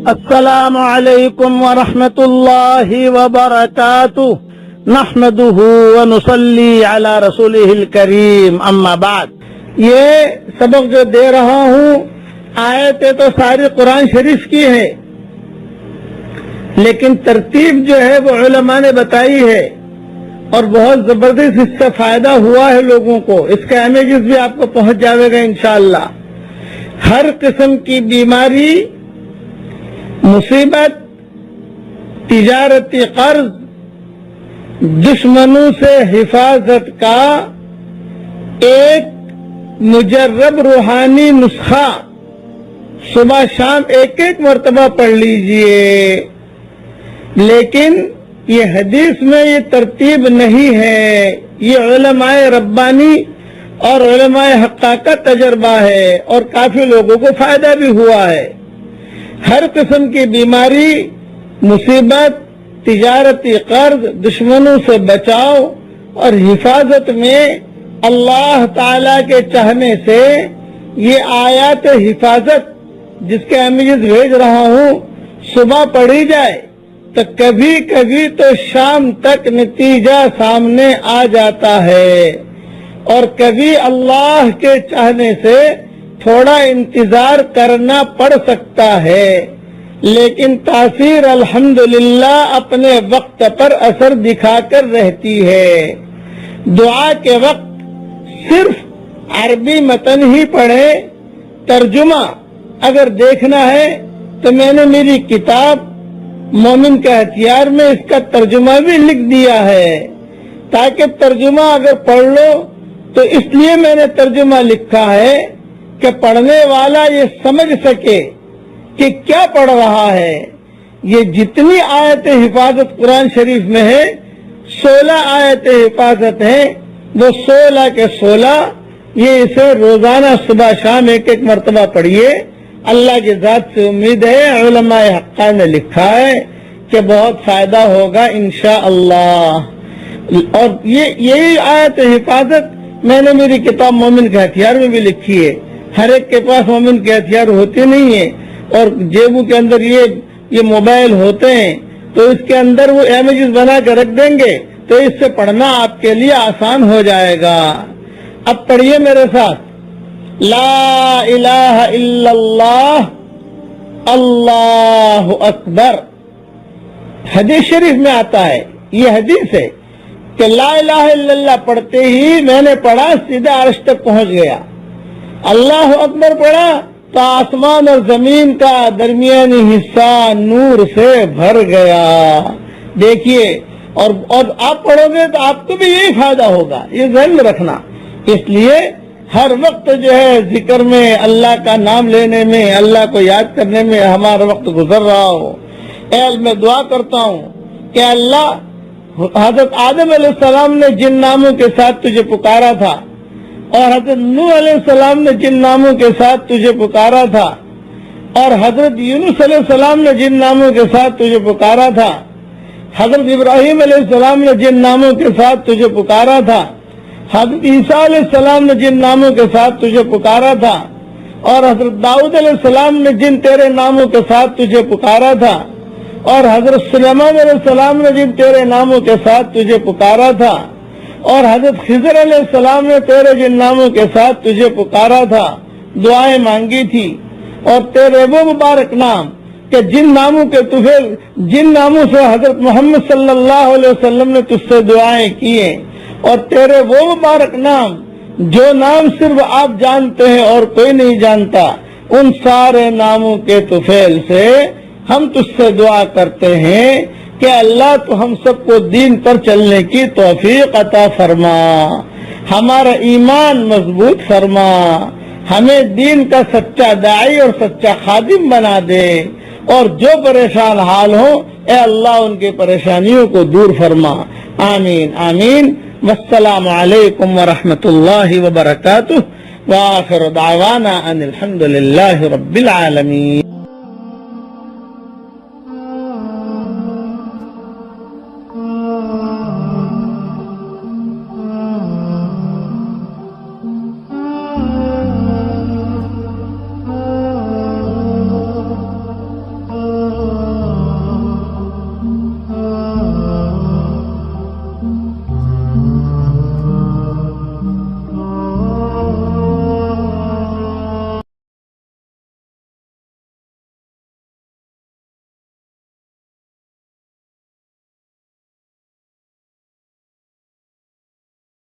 السلام علیکم ورحمۃ اللہ وبرکاتہ نحمده ونصلی علی رسولہ الکریم اما بعد. یہ سبق جو دے رہا ہوں آیتیں تو ساری قرآن شریف کی ہے، لیکن ترتیب جو ہے وہ علماء نے بتائی ہے اور بہت زبردست اس سے فائدہ ہوا ہے لوگوں کو. اس کا امیجز بھی آپ کو پہنچ جائے گا انشاءاللہ. ہر قسم کی بیماری، مصیبت، تجارتی قرض، دشمنوں سے حفاظت کا ایک مجرب روحانی نسخہ صبح شام ایک مرتبہ پڑھ لیجئے. لیکن یہ حدیث میں یہ ترتیب نہیں ہے، یہ علماء ربانی اور علماء حقہ کا تجربہ ہے اور کافی لوگوں کو فائدہ بھی ہوا ہے. ہر قسم کی بیماری، مصیبت، تجارتی قرض، دشمنوں سے بچاؤ اور حفاظت میں اللہ تعالی کے چاہنے سے یہ آیات حفاظت جس کے امیجز بھیج رہا ہوں صبح پڑھی جائے تو کبھی کبھی تو شام تک نتیجہ سامنے آ جاتا ہے، اور کبھی اللہ کے چاہنے سے تھوڑا انتظار کرنا پڑ سکتا ہے، لیکن تاثیر الحمدللہ اپنے وقت پر اثر دکھا کر رہتی ہے. دعا کے وقت صرف عربی متن ہی پڑھے، ترجمہ اگر دیکھنا ہے تو میں نے میری کتاب مومن کا ہتھیار میں اس کا ترجمہ بھی لکھ دیا ہے، تاکہ ترجمہ اگر پڑھ لو تو اس لیے میں نے ترجمہ لکھا ہے کہ پڑھنے والا یہ سمجھ سکے کہ کیا پڑھ رہا ہے. یہ جتنی آیت حفاظت قرآن شریف میں ہے، 16 آیت حفاظت ہیں، وہ 16 کے 16 یہ اسے روزانہ صبح شام ایک مرتبہ پڑھیے. اللہ کی ذات سے امید ہے، علماء حقہ نے لکھا ہے کہ بہت فائدہ ہوگا انشاءاللہ. اور یہی آیت حفاظت میں نے میری کتاب مومن کے ہتھیار میں بھی لکھی ہے. ہر ایک کے پاس مومن کے ہتھیار ہوتے نہیں ہیں، اور جیبوں کے اندر یہ موبائل ہوتے ہیں، تو اس کے اندر وہ امیجز بنا کے رکھ دیں گے تو اس سے پڑھنا آپ کے لیے آسان ہو جائے گا. اب پڑھیے میرے ساتھ، لا الہ الا اللہ اللہ اکبر. حدیث شریف میں آتا ہے، یہ حدیث ہے کہ لا الہ الا اللہ پڑھتے ہی میں نے پڑھا سیدھا عرش تک پہنچ گیا. اللہ اکبر پڑھا تو آسمان اور زمین کا درمیانی حصہ نور سے بھر گیا. دیکھیے، اور آپ پڑھو گے تو آپ کو بھی یہی فائدہ ہوگا، یہ ذہن میں رکھنا. اس لیے ہر وقت جو ہے ذکر میں، اللہ کا نام لینے میں، اللہ کو یاد کرنے میں ہمارا وقت گزر رہا ہو. میں دعا کرتا ہوں کہ اللہ، حضرت آدم علیہ السلام نے جن ناموں کے ساتھ تجھے پکارا تھا، اور حضرت نوح علیہ السلام نے جن ناموں کے ساتھ تجھے پکارا تھا، اور حضرت یونس علیہ السلام نے جن ناموں کے ساتھ تجھے پکارا تھا، حضرت ابراہیم علیہ السلام نے جن ناموں کے ساتھ تجھے پکارا تھا، حضرت عیسیٰ علیہ السلام نے جن ناموں کے ساتھ تجھے پکارا تھا، اور حضرت داؤد علیہ السلام نے جن تیرے ناموں کے ساتھ تجھے پکارا تھا، اور حضرت سلیمان علیہ السلام نے جن تیرے ناموں کے ساتھ تجھے پکارا تھا، اور حضرت خضر علیہ السلام نے تیرے جن ناموں کے ساتھ تجھے پکارا تھا، دعائیں مانگی تھی، اور تیرے وہ مبارک نام کہ جن ناموں سے حضرت محمد صلی اللہ علیہ وسلم نے تجھ سے دعائیں کی ہیں، اور تیرے وہ مبارک نام جو نام صرف آپ جانتے ہیں اور کوئی نہیں جانتا، ان سارے ناموں کے طفیل سے ہم تجھ سے دعا کرتے ہیں کہ اللہ تو ہم سب کو دین پر چلنے کی توفیق عطا فرما، ہمارا ایمان مضبوط فرما، ہمیں دین کا سچا داعی اور سچا خادم بنا دے، اور جو پریشان حال ہوں اے اللہ ان کے پریشانیوں کو دور فرما. آمین آمین. والسلام علیکم ورحمۃ اللہ وبرکاتہ. وآخر دعوانا ان الحمد للہ رب العالمین.